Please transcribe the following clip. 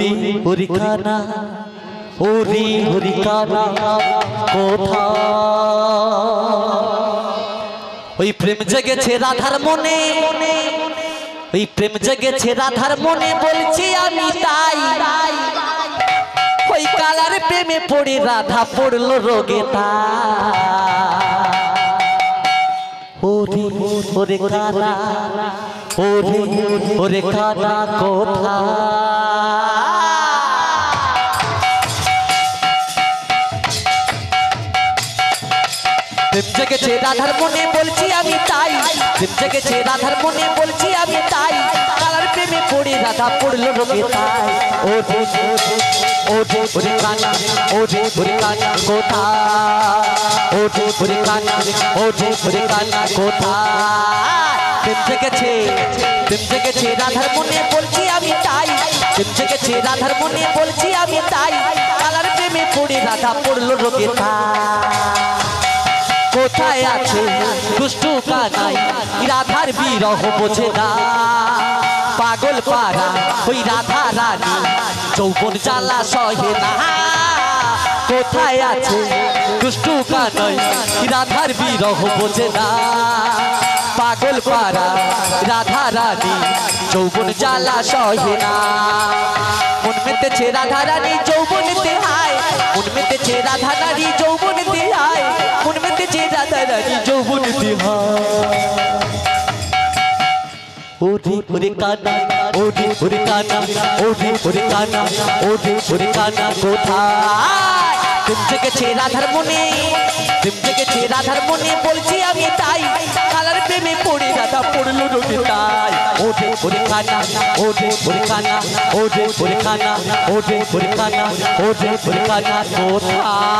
ওরে ওরে কানা ওরে ওরে কানা কোথা ওই প্রেম জেগেছে রাধার মনে ওই প্রেম জেগেছে রাধার মনে বলছি আমি তাই ওই কালার প্রেমে পড়ে রাধা পড়লো রোগে তা ওরে ওরে কানা ওরে ওরে কানা কোথা প্রেম জেগেছে রাধার মনে বলছি আমি তাই প্রেম জেগেছে রাধার মনে বলছি আমি তাই কালার প্রেমে পড়ে রাধা পড়লো রোগে তাই ওরে ওরে ওরে কানা ওরে ওরে কানা কোথা ওরে ওরে কানা ওরে ওরে কানা কোথা প্রেম জেগেছে রাধার মনে বলছি আমি তাই প্রেম জেগেছে রাধার মনে বলছি আমি তাই কালার প্রেমে পড়ে রাধা পড়লো রোগে তাই কোথায় আছে দুষ্টু কানাই রাধার বিরহ বোঝে না পাগল পাড়া ওই রাধা রানী যৌবন জ্বালা সহে না কোথায় আছে দুষ্টু কানাই রাধার বিরহ বোঝে না পাগল পাড়া রাধা রানী যৌবন জ্বালা সহে না মন মেতেছে রাধা রানী যৌবনেতে হায় মন মেতেছে রাধা রানী যৌবনেতে হায় মন মেতেছে রাধা রানী যৌবনেতে হায় ওরে ওরে কানা ওরে ওরে কানা ওরে ওরে কানা ওরে ওরে কানা কোথায় প্রেম জেগেছে রাধার মনে প্রেম জেগেছে রাধার মনে বলছি আমি তাই কালার প্রেমে পড়ে রাধা পড়লো রোগে তাই ওরে ওরে কানা ওরে ওরে কানা ওরে ওরে কানা ওরে ওরে কানা ওরে ওরে কানা কোথায়